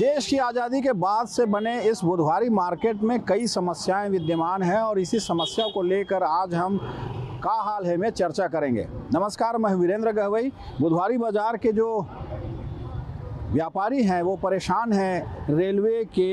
देश की आज़ादी के बाद से बने इस बुधवारी मार्केट में कई समस्याएं विद्यमान हैं और इसी समस्या को लेकर आज हम का हाल है में चर्चा करेंगे। नमस्कार, मैं वीरेंद्र गहवई। बुधवारी बाजार के जो व्यापारी हैं वो परेशान हैं रेलवे के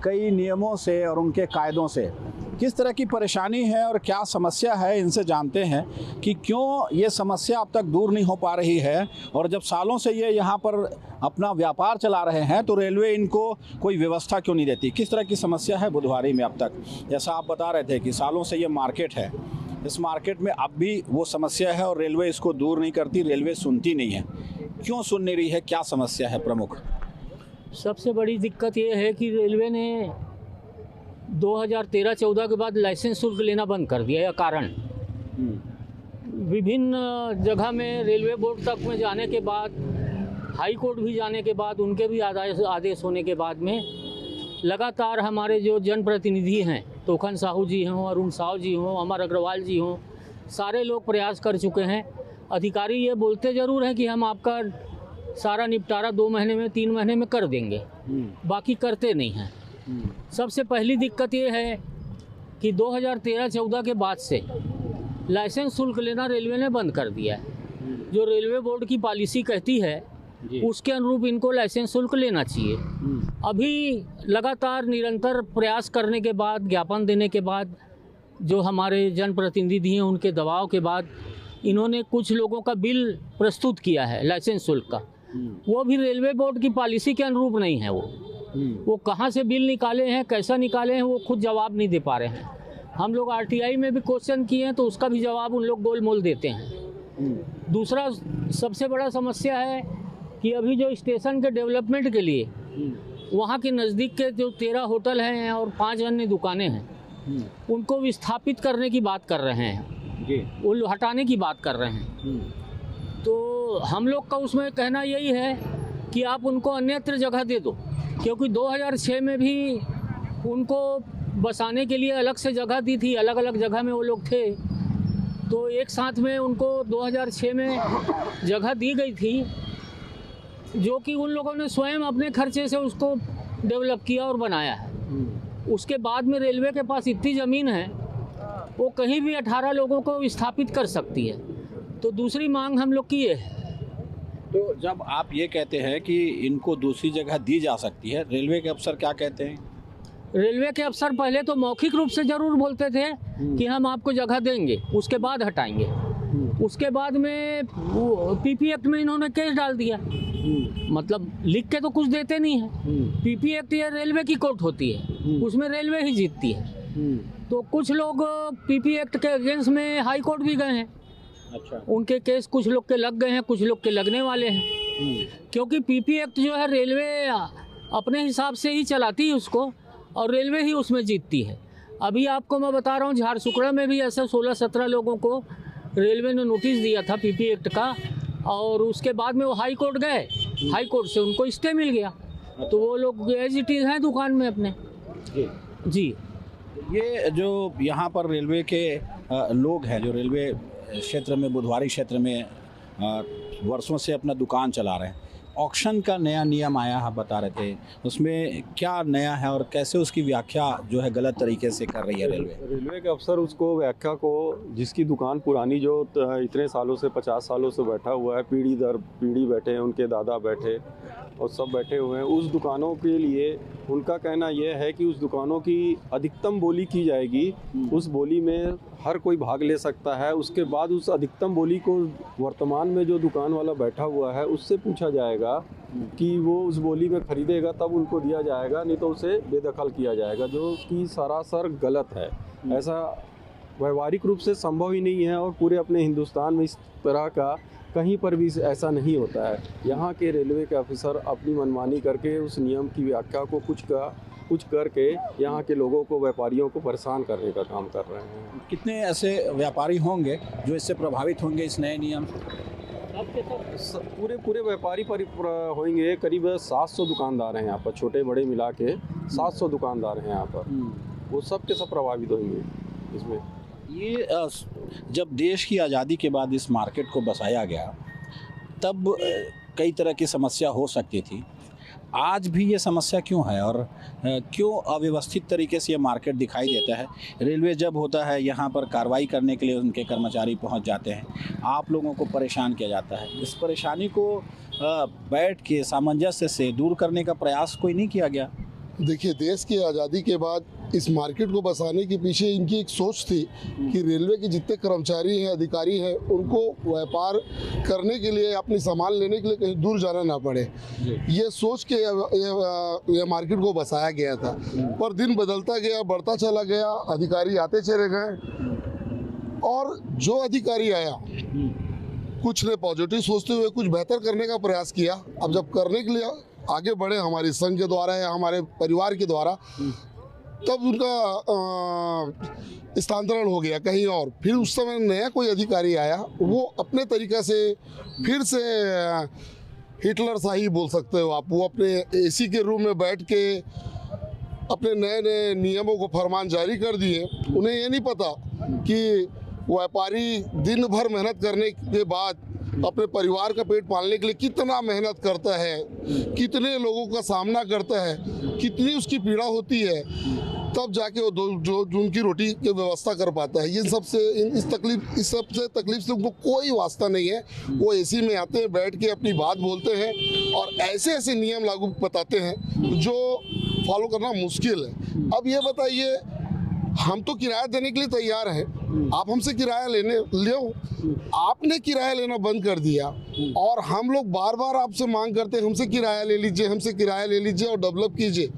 कई नियमों से और उनके कायदों से। किस तरह की परेशानी है और क्या समस्या है, इनसे जानते हैं कि क्यों ये समस्या अब तक दूर नहीं हो पा रही है। और जब सालों से ये यहाँ पर अपना व्यापार चला रहे हैं तो रेलवे इनको कोई व्यवस्था क्यों नहीं देती। किस तरह की समस्या है बुधवारी में अब तक। जैसा आप बता रहे थे कि सालों से ये मार्केट है, इस मार्केट में अब भी वो समस्या है और रेलवे इसको दूर नहीं करती, रेलवे सुनती नहीं है। क्यों सुन नहीं रही है, क्या समस्या है प्रमुख? सबसे बड़ी दिक्कत ये है कि रेलवे ने 2013-14 के बाद लाइसेंस शुल्क लेना बंद कर दिया। यह कारण विभिन्न जगह में रेलवे बोर्ड तक में जाने के बाद, हाई कोर्ट भी जाने के बाद, उनके भी आदेश होने के बाद में लगातार हमारे जो जनप्रतिनिधि हैं, तोखन साहू जी हों, अरुण साहू जी हों, अमर अग्रवाल जी हों, सारे लोग प्रयास कर चुके हैं। अधिकारी ये बोलते ज़रूर हैं कि हम आपका सारा निपटारा 2 महीने में, 3 महीने में कर देंगे, बाकी करते नहीं हैं। सबसे पहली दिक्कत ये है कि 2013-14 के बाद से लाइसेंस शुल्क लेना रेलवे ने बंद कर दिया है। जो रेलवे बोर्ड की पॉलिसी कहती है उसके अनुरूप इनको लाइसेंस शुल्क लेना चाहिए। अभी लगातार निरंतर प्रयास करने के बाद, ज्ञापन देने के बाद, जो हमारे जनप्रतिनिधि हैं उनके दबाव के बाद इन्होंने कुछ लोगों का बिल प्रस्तुत किया है लाइसेंस शुल्क का। वो भी रेलवे बोर्ड की पॉलिसी के अनुरूप नहीं है। वो कहाँ से बिल निकाले हैं, कैसा निकाले हैं, वो खुद जवाब नहीं दे पा रहे हैं। हम लोग आरटीआई में भी क्वेश्चन किए हैं तो उसका भी जवाब उन लोग गोलमोल देते हैं। दूसरा सबसे बड़ा समस्या है कि अभी जो स्टेशन के डेवलपमेंट के लिए वहाँ के नज़दीक के जो 13 होटल हैं और 5 अन्य दुकानें हैं, उनको विस्थापित करने की बात कर रहे हैं, वो हटाने की बात कर रहे हैं। तो हम लोग का उसमें कहना यही है कि आप उनको अन्यत्र जगह दे दो, क्योंकि 2006 में भी उनको बसाने के लिए अलग से जगह दी थी, अलग अलग जगह में वो लोग थे। तो एक साथ में उनको 2006 में जगह दी गई थी, जो कि उन लोगों ने स्वयं अपने खर्चे से उसको डेवलप किया और बनाया है। उसके बाद में रेलवे के पास इतनी ज़मीन है, वो कहीं भी 18 लोगों को विस्थापित कर सकती है। तो दूसरी मांग हम लोग की ये है। तो जब आप ये कहते हैं कि इनको दूसरी जगह दी जा सकती है, रेलवे के अफसर क्या कहते हैं? रेलवे के अफसर पहले तो मौखिक रूप से ज़रूर बोलते थे कि हम आपको जगह देंगे, उसके बाद हटाएंगे। उसके बाद में पीपी एक्ट में इन्होंने केस डाल दिया। मतलब लिख के तो कुछ देते नहीं है। पीपी एक्ट ये रेलवे की कोर्ट होती है, उसमें रेलवे ही जीतती है। तो कुछ लोग पीपी एक्ट के अगेंस्ट में हाई कोर्ट भी गए हैं। अच्छा। उनके केस कुछ लोग के लग गए हैं, कुछ लोग के लगने वाले हैं। क्योंकि पीपी एक्ट जो है रेलवे अपने हिसाब से ही चलाती है उसको, और रेलवे ही उसमें जीतती है। अभी आपको मैं बता रहा हूँ, झारसुगड़ा में भी ऐसे 16-17 लोगों को रेलवे ने नोटिस दिया था पीपी एक्ट का, और उसके बाद में वो हाई कोर्ट गए, हाई कोर्ट से उनको स्टे मिल गया। तो वो लोग एज इट इज़ हैं दुकान में अपने। जी। ये जो यहाँ पर रेलवे के लोग हैं, जो रेलवे क्षेत्र में, बुधवारी क्षेत्र में वर्षों से अपना दुकान चला रहे हैं, ऑक्शन का नया नियम आया है, बता रहे थे, उसमें क्या नया है और कैसे उसकी व्याख्या जो है गलत तरीके से कर रही है रेलवे के अफसर उसको व्याख्या को, जिसकी दुकान पुरानी जो इतने सालों से, 50 सालों से बैठा हुआ है, पीढ़ी दर पीढ़ी बैठे हैं, उनके दादा बैठे और सब बैठे हुए हैं, उस दुकानों के लिए उनका कहना यह है कि उस दुकानों की अधिकतम बोली की जाएगी। उस बोली में हर कोई भाग ले सकता है। उसके बाद उस अधिकतम बोली को वर्तमान में जो दुकान वाला बैठा हुआ है उससे पूछा जाएगा कि वो उस बोली में खरीदेगा, तब उनको दिया जाएगा, नहीं तो उसे बेदखल किया जाएगा, जो कि सरासर गलत है। ऐसा व्यवहारिक रूप से संभव ही नहीं है और पूरे अपने हिंदुस्तान में इस तरह का कहीं पर भी ऐसा नहीं होता है। यहाँ के रेलवे के ऑफिसर अपनी मनमानी करके उस नियम की व्याख्या को कुछ करके यहाँ के लोगों को, व्यापारियों को परेशान करने का काम कर रहे हैं। कितने ऐसे व्यापारी होंगे जो इससे प्रभावित होंगे इस नए नियम से? पूरे व्यापारी पर होंगे। करीब 700 दुकानदार हैं यहाँ पर, छोटे बड़े मिला के 700 दुकानदार हैं यहाँ पर। वो सब के सब प्रभावित होंगे इसमें। ये जब देश की आज़ादी के बाद इस मार्केट को बसाया गया, तब कई तरह की समस्या हो सकती थी। आज भी ये समस्या क्यों है और क्यों अव्यवस्थित तरीके से ये मार्केट दिखाई देता है? रेलवे जब होता है यहाँ पर कार्रवाई करने के लिए उनके कर्मचारी पहुँच जाते हैं, आप लोगों को परेशान किया जाता है। इस परेशानी को बैठ के सामंजस्य से दूर करने का प्रयास कोई नहीं किया गया? देखिए, देश की आज़ादी के बाद इस मार्केट को बसाने के पीछे इनकी एक सोच थी कि रेलवे के जितने कर्मचारी हैं, अधिकारी हैं, उनको व्यापार करने के लिए, अपनी सामान लेने के लिए कहीं दूर जाना ना पड़े। ये सोच के ये मार्केट को बसाया गया था। पर दिन बदलता गया, बढ़ता चला गया, अधिकारी आते चले गए और जो अधिकारी आया कुछ ने पॉजिटिव सोचते हुए कुछ बेहतर करने का प्रयास किया। अब जब करने के लिए आगे बढ़े हमारी संघ के द्वारा या हमारे परिवार के द्वारा, तब उनका स्थानांतरण हो गया कहीं और। फिर उस समय नया कोई अधिकारी आया, वो अपने तरीक़े से फिर से हिटलर शाही बोल सकते हो आप, वो अपने एसी के रूम में बैठ के अपने नए नए नियमों को फरमान जारी कर दिए। उन्हें ये नहीं पता कि व्यापारी दिन भर मेहनत करने के बाद अपने परिवार का पेट पालने के लिए कितना मेहनत करता है, कितने लोगों का सामना करता है, कितनी उसकी पीड़ा होती है, तब जाके वो जो उनकी रोटी की व्यवस्था कर पाता है। इस सबसे तकलीफ से उनको कोई वास्ता नहीं है। वो एसी में आते हैं, बैठ के अपनी बात बोलते हैं और ऐसे ऐसे नियम लागू बताते हैं जो फॉलो करना मुश्किल है। अब ये बताइए, हम तो किराया देने के लिए तैयार हैं, आप हमसे किराया लो। आपने किराया लेना बंद कर दिया और हम लोग बार बार आपसे मांग करते हैं, हमसे किराया ले लीजिए, हमसे किराया ले लीजिए और डेवलप कीजिए।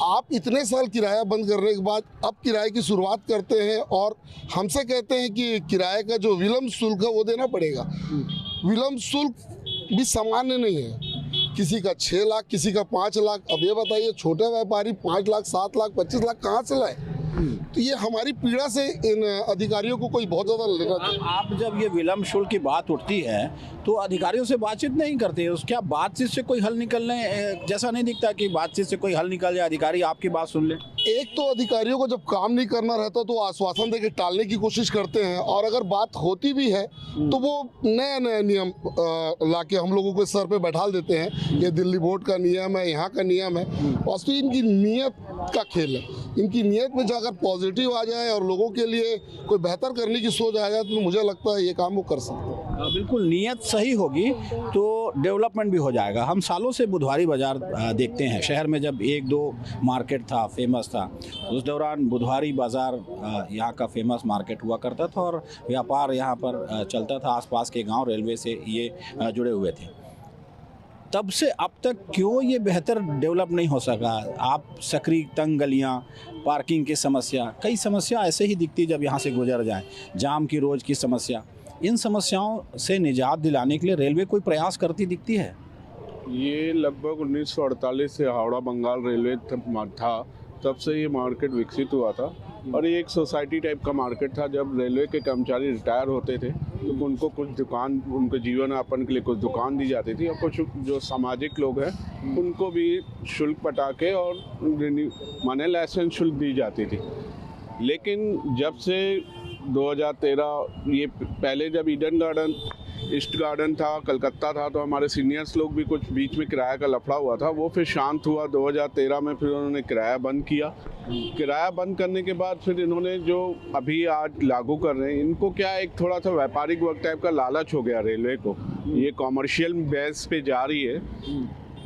आप इतने साल किराया बंद करने के बाद अब किराए की शुरुआत करते हैं और हमसे कहते हैं कि किराए का जो विलम्ब शुल्क है वो देना पड़ेगा। विलम्ब शुल्क भी सामान्य नहीं है, किसी का 6 लाख, किसी का 5 लाख। अब ये बताइए, छोटे व्यापारी 5 लाख, 7 लाख, 25 लाख कहाँ से लाए? तो ये हमारी पीड़ा से इन अधिकारियों को कोई बहुत ज़्यादा लेना चाहिए। आप जब ये विलम्ब शुल्क की बात उठती है तो अधिकारियों से बातचीत नहीं करते? क्या बातचीत से कोई हल निकलने जैसा नहीं दिखता कि बातचीत से कोई हल निकल जाए, अधिकारी आपकी बात सुन ले? एक तो अधिकारियों को जब काम नहीं करना रहता तो आश्वासन देके टालने की कोशिश करते हैं, और अगर बात होती भी है तो वो नया नया नियम लाके हम लोगों को सर पे बैठा देते हैं। ये दिल्ली बोर्ड का नियम है, यहाँ का नियम है। वास्तव इनकी नीयत का खेल है। इनकी नीयत में जाकर पॉजिटिव आ जाए और लोगों के लिए कोई बेहतर करने की सोच आ जाए तो मुझे लगता है ये काम वो कर सकते हैं। बिल्कुल, नीयत सही होगी तो डेवलपमेंट भी हो जाएगा। हम सालों से बुधवारी बाज़ार देखते हैं। शहर में जब 1-2 मार्केट था, फेमस था, उस दौरान बुधवारी बाज़ार यहाँ का फेमस मार्केट हुआ करता था और व्यापार यहाँ पर चलता था। आसपास के गांव रेलवे से ये जुड़े हुए थे। तब से अब तक क्यों ये बेहतर डेवलप नहीं हो सका? आप सकरी तंग गलियाँ, पार्किंग की समस्या, कई समस्या ऐसे ही दिखती जब यहाँ से गुजर जाए, जाम की रोज़ की समस्या, इन समस्याओं से निजात दिलाने के लिए रेलवे कोई प्रयास करती दिखती है? ये लगभग 1948 से हावड़ा बंगाल रेलवे था, तब से ये मार्केट विकसित हुआ था और ये एक सोसाइटी टाइप का मार्केट था। जब रेलवे के कर्मचारी रिटायर होते थे तो उनको कुछ दुकान, उनके जीवन यापन के लिए कुछ दुकान दी जाती थी और कुछ जो सामाजिक लोग हैं उनको भी शुल्क पटा के और माने लाइसेंस शुल्क दी जाती थी। लेकिन जब से 2013, ये पहले जब ईडन गार्डन, ईस्ट गार्डन था, कलकत्ता था, तो हमारे सीनियर्स लोग भी कुछ बीच में किराया का लफड़ा हुआ था, वो फिर शांत हुआ 2013 में। फिर उन्होंने किराया बंद किया। किराया बंद करने के बाद फिर इन्होंने जो अभी आज लागू कर रहे हैं, इनको क्या एक थोड़ा सा व्यापारिक वर्क टाइप का लालच हो गया रेलवे को। ये कॉमर्शियल बेस पे जा रही है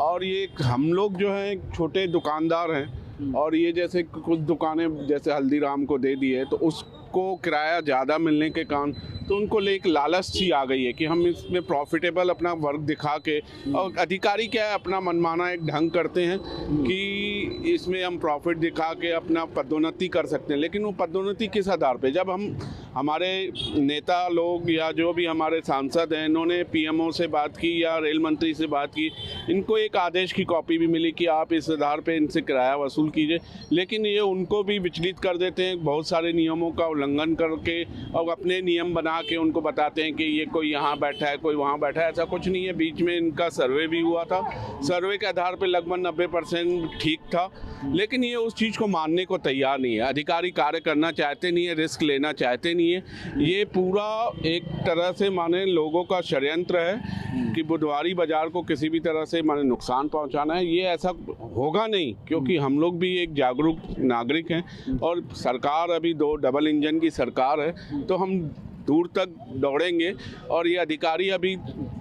और ये हम लोग जो हैं छोटे दुकानदार हैं और ये जैसे कुछ दुकानें जैसे हल्दीराम को दे दी है तो उसको किराया ज़्यादा मिलने के कारण तो उनको ले एक लालच सी आ गई है कि हम इसमें प्रॉफिटेबल अपना वर्क दिखा के, और अधिकारी क्या है अपना मनमाना एक ढंग करते हैं कि इसमें हम प्रॉफिट दिखा के अपना पदोन्नति कर सकते हैं। लेकिन वो पदोन्नति किस आधार पे? जब हम हमारे नेता लोग या जो भी हमारे सांसद हैं, इन्होंने पीएमओ से बात की या रेल मंत्री से बात की, इनको एक आदेश की कॉपी भी मिली कि आप इस आधार पे इनसे किराया वसूल कीजिए, लेकिन ये उनको भी विचलित कर देते हैं, बहुत सारे नियमों का उल्लंघन करके और अपने नियम बना के उनको बताते हैं कि ये कोई यहाँ बैठा है, कोई वहाँ बैठा है। ऐसा कुछ नहीं है। बीच में इनका सर्वे भी हुआ था, सर्वे के आधार पर लगभग 90% ठीक था, लेकिन ये उस चीज़ को मानने को तैयार नहीं है। अधिकारी कार्य करना चाहते नहीं है, रिस्क लेना चाहते नहीं है। ये पूरा एक तरह से माने लोगों का षड्यंत्र है कि बुधवारी बाजार को किसी भी तरह से माने नुकसान पहुंचाना है। ये ऐसा होगा नहीं, क्योंकि हम लोग भी एक जागरूक नागरिक हैं और सरकार अभी 2 डबल इंजन की सरकार है, तो हम दूर तक दौड़ेंगे। और ये अधिकारी अभी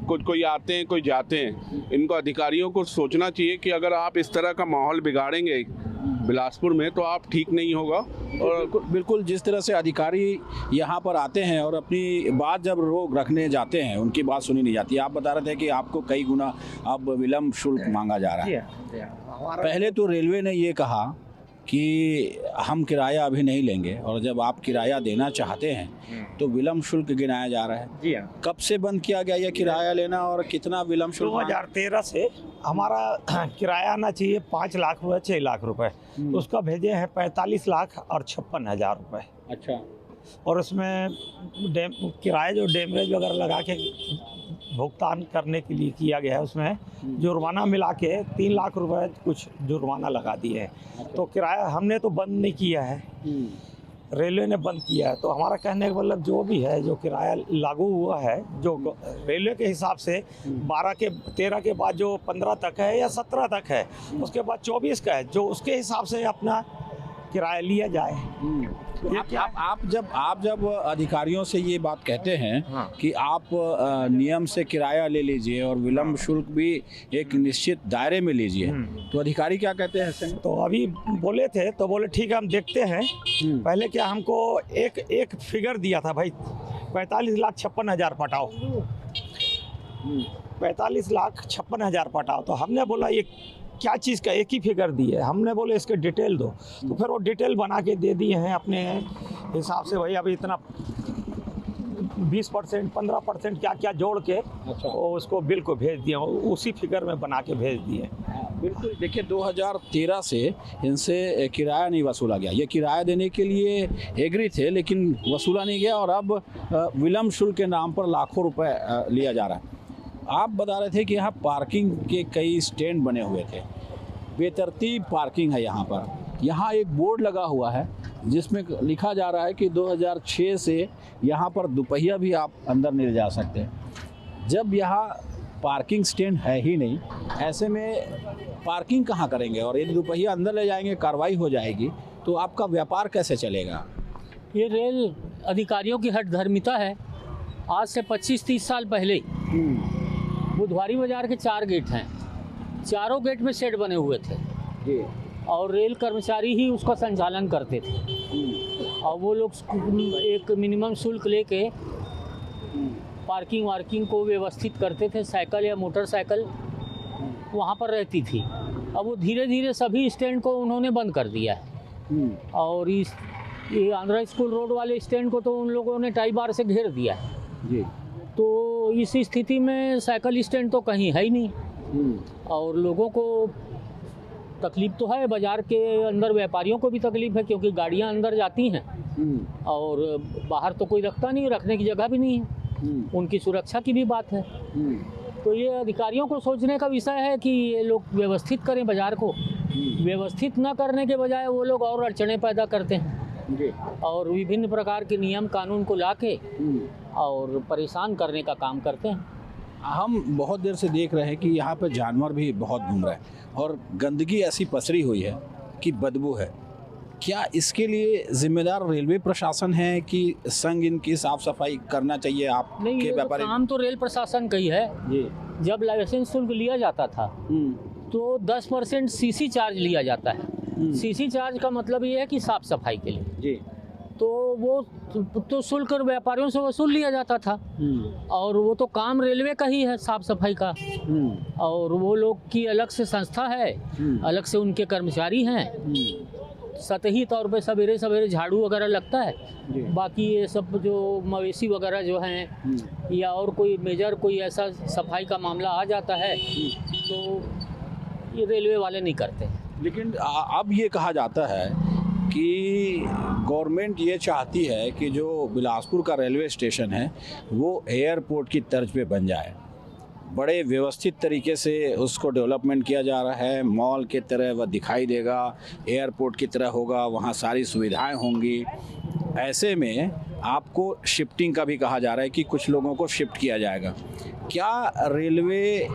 कोई आते हैं, कोई जाते हैं। इनको अधिकारियों को सोचना चाहिए कि अगर आप इस तरह का माहौल बिगाड़ेंगे बिलासपुर में तो आप ठीक नहीं होगा। और बिल्कुल जिस तरह से अधिकारी यहाँ पर आते हैं और अपनी बात जब रोक रखने जाते हैं, उनकी बात सुनी नहीं जाती। आप बता रहे थे कि आपको कई गुना अब विलम्ब शुल्क मांगा जा रहा है। पहले तो रेलवे ने ये कहा कि हम किराया अभी नहीं लेंगे, और जब आप किराया देना चाहते हैं तो विलम्ब शुल्क गिनाया जा रहा है। जी हाँ। कब से बंद किया गया ये किराया लेना और कितना विलम्ब शुल्क? 2013 से हमारा किराया आना चाहिए 5 लाख रुपए, 6 लाख रुपए, उसका भेजे हैं 45 लाख और 56,000 रुपए। अच्छा। और उसमें किराया जो डैमरेज वगैरह लगा के भुगतान करने के लिए किया गया है, उसमें जुर्माना मिला के 3 लाख रुपए कुछ जुर्माना लगा दिए हैं। तो किराया हमने तो बंद नहीं किया है, रेलवे ने बंद किया है। तो हमारा कहने का मतलब जो भी है, जो किराया लागू हुआ है, जो रेलवे के हिसाब से 13 के बाद जो 15 तक है या 17 तक है, उसके बाद 24 का है, जो उसके हिसाब से अपना किराया लिया जाए। आप जब अधिकारियों से ये बात कहते हैं कि आप नियम से किराया ले लीजिए और विलम्ब शुल्क भी एक निश्चित दायरे में लीजिए, तो अधिकारी क्या कहते हैं? तो अभी बोले थे, तो बोले ठीक है हम देखते हैं। पहले क्या हमको एक फिगर दिया था भाई, 45,56,000 पटाओ, 45,56,000 पटाओ। तो हमने बोला ये क्या चीज़ का एक ही फिगर दी है, हमने बोले इसके डिटेल दो। तो फिर वो डिटेल बना के दे दिए हैं अपने हिसाब से। भाई अभी इतना 20%, 15% क्या क्या जोड़ के वो उसको बिल को भेज दिया, उसी फिगर में बना के भेज दिए। बिल्कुल। देखिए 2013 से इनसे किराया नहीं वसूला गया। ये किराया देने के लिए एग्री थे, लेकिन वसूला नहीं गया और अब विलम्ब शुल्क के नाम पर लाखों रुपए लिया जा रहा है। आप बता रहे थे कि यहाँ पार्किंग के कई स्टैंड बने हुए थे, बेतरतीब पार्किंग है यहाँ पर। यहाँ एक बोर्ड लगा हुआ है जिसमें लिखा जा रहा है कि 2006 से यहाँ पर दोपहिया भी आप अंदर नहीं ले जा सकते। जब यहाँ पार्किंग स्टैंड है ही नहीं, ऐसे में पार्किंग कहाँ करेंगे? और यदि दोपहिया अंदर ले जाएंगे, कार्रवाई हो जाएगी, तो आपका व्यापार कैसे चलेगा? ये रेल अधिकारियों की हठधर्मिता है। आज से 25-30 साल पहले बुधवारी बाजार के 4 गेट हैं, चारों गेट में शेड बने हुए थे और रेल कर्मचारी ही उसका संचालन करते थे। और वो लोग एक मिनिमम शुल्क लेके पार्किंग को व्यवस्थित करते थे। साइकिल या मोटरसाइकिल वहाँ पर रहती थी। अब वो धीरे धीरे सभी स्टैंड को उन्होंने बंद कर दिया है। और ये आंध्रा स्कूल रोड वाले स्टैंड को तो उन लोगों ने टाई बार से घेर दिया है। तो इस स्थिति में साइकिल स्टैंड तो कहीं है ही नहीं और लोगों को तकलीफ तो है। बाज़ार के अंदर व्यापारियों को भी तकलीफ है, क्योंकि गाड़ियां अंदर जाती हैं और बाहर तो कोई रखता नहीं, रखने की जगह भी नहीं है। उनकी सुरक्षा की भी बात है। तो ये अधिकारियों को सोचने का विषय है कि ये लोग व्यवस्थित करें बाज़ार को। व्यवस्थित न करने के बजाय वो लोग और अड़चने पैदा करते हैं और विभिन्न प्रकार के नियम कानून को लाके और परेशान करने का काम करते हैं। हम बहुत देर से देख रहे हैं कि यहाँ पर जानवर भी बहुत घूम रहे हैं और गंदगी ऐसी पसरी हुई है कि बदबू है। क्या इसके लिए जिम्मेदार रेलवे प्रशासन है कि संग इनकी साफ सफाई करना चाहिए? आप नहीं, ये तो काम तो रेल प्रशासन का ही है। जब लाइसेंस शुल्क लिया जाता था तो 10% सीसी चार्ज लिया जाता है। सीसी चार्ज का मतलब ये है कि साफ सफाई के लिए। तो वो तो शुल्क व्यापारियों से वसूल लिया जाता था और वो तो काम रेलवे का ही है साफ सफाई का। और वो लोग की अलग से संस्था है, अलग से उनके कर्मचारी हैं। सतही तौर पे सवेरे सवेरे झाड़ू वगैरह लगता है। बाकी ये सब जो मवेशी वगैरह जो हैं या और कोई मेजर कोई ऐसा सफाई का मामला आ जाता है तो ये रेलवे वाले नहीं करते। लेकिन अब ये कहा जाता है कि गवर्नमेंट ये चाहती है कि जो बिलासपुर का रेलवे स्टेशन है वो एयरपोर्ट की तर्ज पे बन जाए, बड़े व्यवस्थित तरीके से उसको डेवलपमेंट किया जा रहा है, मॉल के तरह वह दिखाई देगा, एयरपोर्ट की तरह होगा, वहाँ सारी सुविधाएं होंगी। ऐसे में आपको शिफ्टिंग का भी कहा जा रहा है कि कुछ लोगों को शिफ्ट किया जाएगा। क्या रेलवे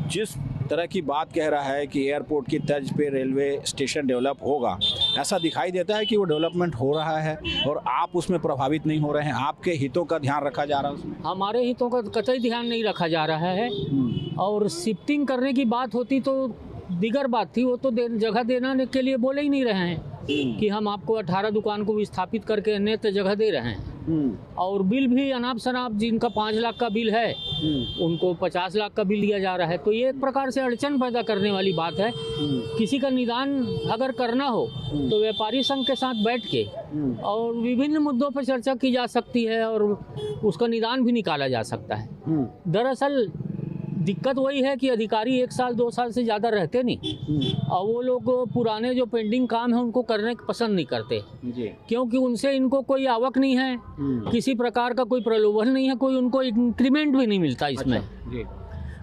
जिस तरह की बात कह रहा है कि एयरपोर्ट की तर्ज पे रेलवे स्टेशन डेवलप होगा, ऐसा दिखाई देता है कि वो डेवलपमेंट हो रहा है और आप उसमें प्रभावित नहीं हो रहे हैं? आपके हितों का ध्यान रखा जा रहा है उसमें? हमारे हितों का कतई ध्यान नहीं रखा जा रहा है। और शिफ्टिंग करने की बात होती तो दिगर बात थी, वो तो जगह देने के लिए बोले ही नहीं रहे हैं कि हम आपको 18 दुकान को विस्थापित करके अन्यत्र जगह दे रहे हैं। और बिल भी अनाप शनाप, जिनका 5 लाख का बिल है उनको 50 लाख का बिल दिया जा रहा है। तो ये एक प्रकार से अड़चन पैदा करने वाली बात है। किसी का निदान अगर करना हो तो व्यापारी संघ के साथ बैठ के और विभिन्न मुद्दों पर चर्चा की जा सकती है और उसका निदान भी निकाला जा सकता है। दरअसल दिक्कत वही है कि अधिकारी 1 साल 2 साल से ज़्यादा रहते नहीं और वो लोग पुराने जो पेंडिंग काम है उनको करने पसंद नहीं करते जी। क्योंकि उनसे इनको कोई आवक नहीं है, किसी प्रकार का कोई प्रलोभन नहीं है, कोई उनको इंक्रीमेंट भी नहीं मिलता इसमें। जी।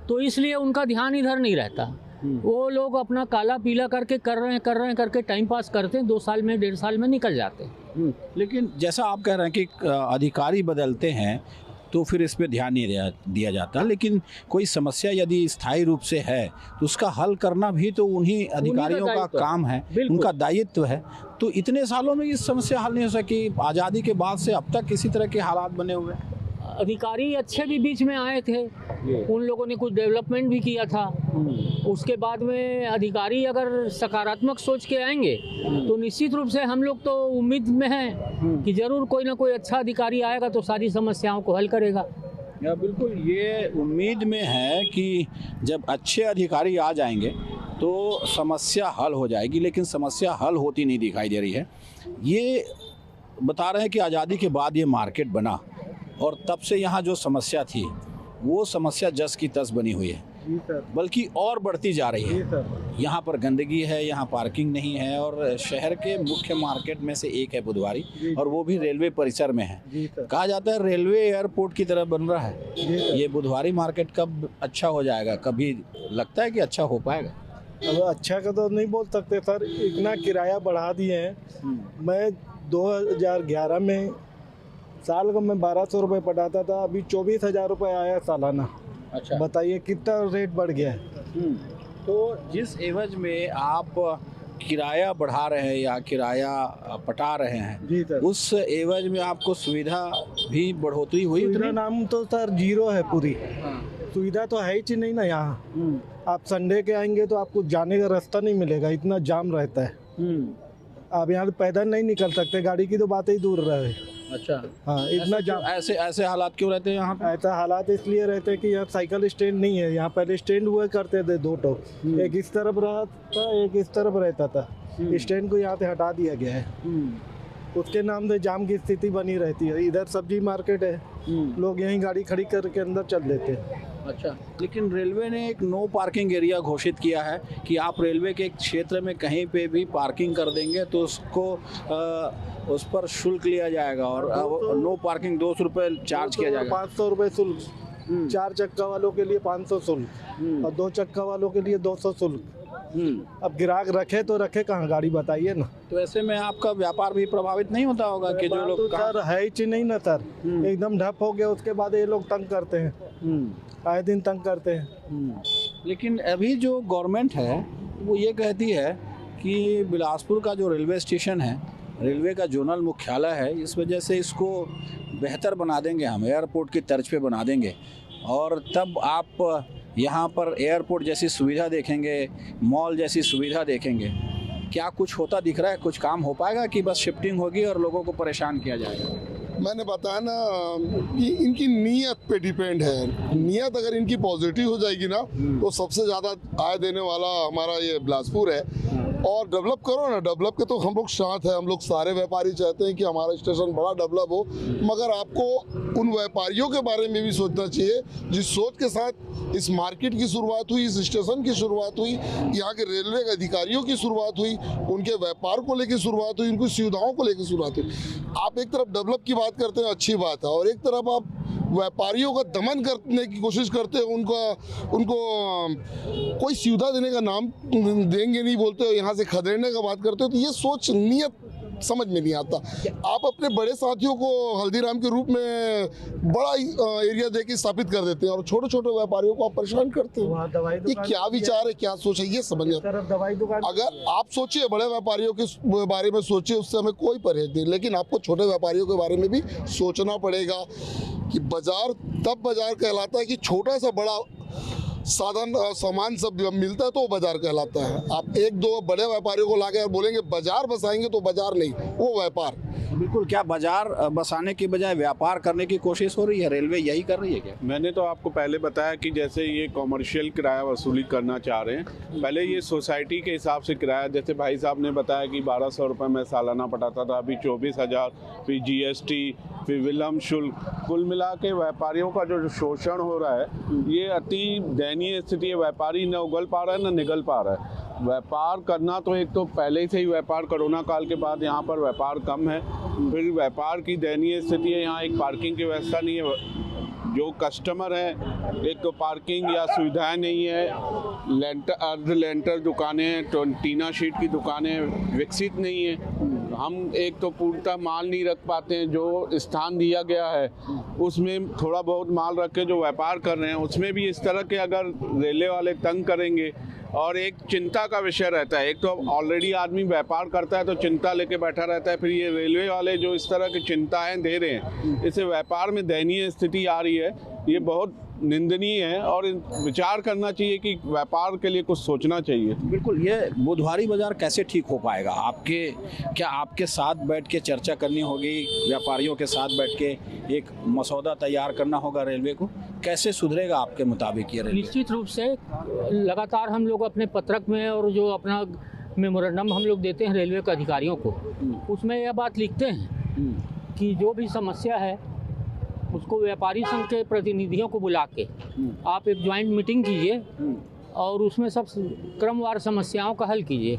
तो इसलिए उनका ध्यान इधर नहीं रहता। वो लोग अपना काला पीला करके कर रहे हैं करके टाइम पास करते हैं, 2 साल में 1.5 साल में निकल जाते हैं। लेकिन जैसा आप कह रहे हैं कि अधिकारी बदलते हैं तो फिर इस पे ध्यान नहीं दिया जाता, लेकिन कोई समस्या यदि स्थायी रूप से है तो उसका हल करना भी तो उन्हीं अधिकारियों का काम है, उनका दायित्व है। तो इतने सालों में ये समस्या हल नहीं हो सकी, आज़ादी के बाद से अब तक किसी तरह के हालात बने हुए हैं। अधिकारी अच्छे भी बीच में आए थे, उन लोगों ने कुछ डेवलपमेंट भी किया था। उसके बाद में अधिकारी अगर सकारात्मक सोच के आएंगे तो निश्चित रूप से हम लोग तो उम्मीद में हैं कि जरूर कोई ना कोई अच्छा अधिकारी आएगा तो सारी समस्याओं को हल करेगा। या बिल्कुल ये उम्मीद में है कि जब अच्छे अधिकारी आ जाएंगे तो समस्या हल हो जाएगी, लेकिन समस्या हल होती नहीं दिखाई दे रही है। ये बता रहे हैं कि आज़ादी के बाद ये मार्केट बना और तब से यहाँ जो समस्या थी वो समस्या जस की तस बनी हुई है, बल्कि और बढ़ती जा रही है। यहाँ पर गंदगी है, यहाँ पार्किंग नहीं है और शहर के मुख्य मार्केट में से एक है बुधवारी, और वो भी रेलवे परिसर में है। कहा जाता है रेलवे एयरपोर्ट की तरह बन रहा है। ये बुधवारी मार्केट कब अच्छा हो जाएगा? कभी लगता है कि अच्छा हो पाएगा? अब अच्छा का तो नहीं बोल सकते सर, इतना किराया बढ़ा दिए हैं। मैं 2011 में साल को मैं 1200 रुपये पटाता था, अभी 24,000 रुपये आया सालाना। अच्छा, बताइए कितना रेट बढ़ गया है। तो जिस एवज में आप किराया बढ़ा रहे हैं या किराया पटा रहे हैं, जी सर, उस एवज में आपको सुविधा भी बढ़ोतरी हुई? सुविधा नाम तो सर जीरो है पूरी। सुविधा तो है ही नहीं ना यहाँ। आप संडे के आएंगे तो आपको जाने का रास्ता नहीं मिलेगा, इतना जाम रहता है। आप यहाँ पैदल नहीं निकल सकते, गाड़ी की तो बात ही दूर रहे। अच्छा, हाँ, इतना जाम। ऐसे हालात क्यों रहते हैं यहाँ पे? ऐसा हालात इसलिए रहते हैं कि यहाँ साइकिल स्टैंड नहीं है। यहाँ पहले स्टैंड हुआ करते थे 2 ठो, एक इस तरफ रहा था, एक इस तरफ रहता था। स्टैंड को यहाँ से हटा दिया गया है। उसके नाम से जाम की स्थिति बनी रहती है। इधर सब्जी मार्केट है, लोग यहीं गाड़ी खड़ी करके अंदर चल देते हैं। अच्छा, लेकिन रेलवे ने एक नो पार्किंग एरिया घोषित किया है कि आप रेलवे के क्षेत्र में कहीं पे भी पार्किंग कर देंगे तो उसको उस पर शुल्क लिया जाएगा और नो पार्किंग 200 रुपये चार्ज किया जाएगा। 500 रुपये शुल्क 4 चक्का वालों के लिए 500 शुल्क और 2 चक्का वालों के लिए 200 शुल्क। अब ग्राहक रखे तो रखे कहाँ गाड़ी, बताइए ना। तो ऐसे में आपका व्यापार भी प्रभावित नहीं होता होगा कि जो लोग सर है ही नहीं ना सर, एकदम ठप हो गया। उसके बाद ये लोग तंग करते हैं, आए दिन तंग करते हैं। लेकिन अभी जो गवर्नमेंट है वो ये कहती है कि बिलासपुर का जो रेलवे स्टेशन है, रेलवे का जोनल मुख्यालय है, इस वजह से इसको बेहतर बना देंगे, हम एयरपोर्ट की तर्ज पे बना देंगे और तब आप यहाँ पर एयरपोर्ट जैसी सुविधा देखेंगे, मॉल जैसी सुविधा देखेंगे। क्या कुछ होता दिख रहा है? कुछ काम हो पाएगा कि बस शिफ्टिंग होगी और लोगों को परेशान किया जाएगा? मैंने बताया ना कि इनकी नीयत पे डिपेंड है। नीयत अगर इनकी पॉजिटिव हो जाएगी ना तो सबसे ज़्यादा आय देने वाला हमारा ये बिलासपुर है। और डेवलप करो ना, डेवलप के तो हम लोग साथ हैं, हम लोग सारे व्यापारी चाहते हैं कि हमारा स्टेशन बड़ा डेवलप हो, मगर आपको उन व्यापारियों के बारे में भी सोचना चाहिए जिस सोच के साथ इस मार्केट की शुरुआत हुई, इस स्टेशन की शुरुआत हुई, यहाँ के रेलवे के अधिकारियों की शुरुआत हुई, उनके व्यापार को लेकर शुरुआत हुई, उनकी सुविधाओं को लेकर शुरुआत हुई। आप एक तरफ डेवलप की बात करते हैं, अच्छी बात है, और एक तरफ आप व्यापारियों का दमन करने की कोशिश करते हैं, उनको कोई सुविधा देने का नाम देंगे नहीं बोलते हो, यहाँ से खदेड़ने का बात करते हो, तो ये सोच नियत समझ में नहीं आता। आप अपने बड़े साथियों को हल्दीराम के रूप में बड़ा एरिया देके स्थापित कर देते हैं और छोटे छोटे व्यापारियों को आप परेशान करते हो। ये क्या विचार है, क्या सोच है, ये समझ नहीं आता। दवाई दुकान अगर आप सोचिए बड़े व्यापारियों के बारे में सोचिए, उससे हमें कोई परहेज नहीं, लेकिन आपको छोटे व्यापारियों के बारे में भी सोचना पड़ेगा कि बाजार तब बाजार कहलाता है कि छोटा सा बड़ा साधन और सामान सब मिलता है तो वो बाजार कहलाता है। आप एक दो बड़े व्यापारियों को लाके बोलेंगे बाजार बसाएंगे तो बाजार नहीं, वो व्यापार। बिल्कुल, क्या बाजार बसाने की बजाय व्यापार करने की कोशिश हो रही है? रेलवे यही कर रही है क्या? मैंने तो आपको पहले बताया कि जैसे ये कॉमर्शियल किराया वसूली करना चाह रहे हैं, पहले ये सोसाइटी के हिसाब से किराया, जैसे भाई साहब ने बताया कि 1200 रुपये में सालाना पटाता था, अभी 24,000, फिर GST, फिर विलम्ब शुल्क, कुल मिला के व्यापारियों का जो शोषण हो रहा है, ये अति दयनीय स्थिति है। व्यापारी न उगल पा रहा है न निगल पा रहा है। व्यापार करना तो एक तो पहले से ही व्यापार, कोरोना काल के बाद यहाँ पर व्यापार कम है, फिर व्यापार की दयनीय स्थिति है। यहाँ एक पार्किंग की व्यवस्था नहीं है, जो कस्टमर है, एक तो पार्किंग या सुविधाएं नहीं है, अर्ध लेंटर दुकानें, टीना शीट की दुकानें विकसित नहीं है। हम एक तो पूर्णतः माल नहीं रख पाते हैं, जो स्थान दिया गया है उसमें थोड़ा बहुत माल रख के जो व्यापार कर रहे हैं उसमें भी इस तरह के अगर रेलवे वाले तंग करेंगे, और एक चिंता का विषय रहता है। एक तो ऑलरेडी आदमी व्यापार करता है तो चिंता लेके बैठा रहता है, फिर ये रेलवे वाले जो इस तरह की चिंताएं दे रहे हैं, इससे व्यापार में दयनीय स्थिति आ रही है। ये बहुत निंदनीय है और विचार करना चाहिए कि व्यापार के लिए कुछ सोचना चाहिए। बिल्कुल, ये बुधवारी बाजार कैसे ठीक हो पाएगा? आपके साथ बैठ के चर्चा करनी होगी, व्यापारियों के साथ बैठ के एक मसौदा तैयार करना होगा रेलवे को, कैसे सुधरेगा आपके मुताबिक ये रेलवे? निश्चित रूप से लगातार हम लोग अपने पत्रक में और जो अपना मेमोरेंडम हम लोग देते हैं रेलवे के अधिकारियों को, उसमें यह बात लिखते हैं कि जो भी समस्या है उसको व्यापारी संघ के प्रतिनिधियों को बुला के आप एक ज्वाइंट मीटिंग कीजिए और उसमें सब क्रमवार समस्याओं का हल कीजिए।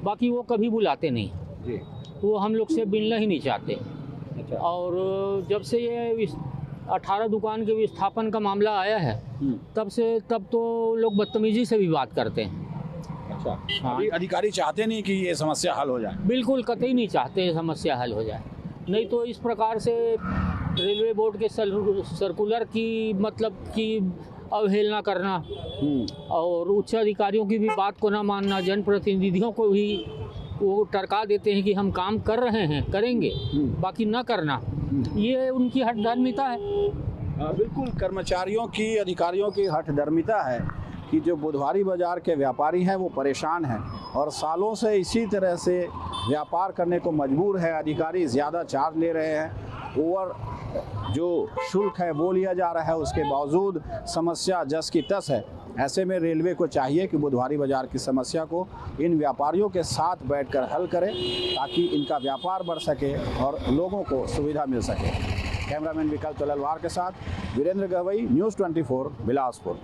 बाकी वो कभी बुलाते नहीं, वो हम लोग से मिलना ही नहीं चाहते। अच्छा। और जब से ये 18 दुकान के विस्थापन का मामला आया है तब तो लोग बदतमीजी से भी बात करते हैं। अच्छा, हाँ। अभी अधिकारी चाहते नहीं कि ये समस्या हल हो जाए? बिल्कुल कतई नहीं चाहते ये समस्या हल हो जाए, नहीं तो इस प्रकार से रेलवे बोर्ड के सर्कुलर की मतलब की अवहेलना करना और उच्च अधिकारियों की भी बात को ना मानना, जनप्रतिनिधियों को भी वो टरका देते हैं कि हम काम कर रहे हैं, करेंगे, बाकी ना करना, ये उनकी हठधर्मिता है। बिल्कुल, कर्मचारियों की, अधिकारियों की हठधर्मिता है कि जो बुधवारी बाजार के व्यापारी हैं वो परेशान हैं और सालों से इसी तरह से व्यापार करने को मजबूर है। अधिकारी ज़्यादा चार्ज ले रहे हैं, ओवर जो शुल्क है वो लिया जा रहा है, उसके बावजूद समस्या जस की तस है। ऐसे में रेलवे को चाहिए कि बुधवारी बाजार की समस्या को इन व्यापारियों के साथ बैठकर हल करें ताकि इनका व्यापार बढ़ सके और लोगों को सुविधा मिल सके। कैमरामैन विकल्प तलवार के साथ वीरेंद्र गवई, न्यूज़ 24, बिलासपुर।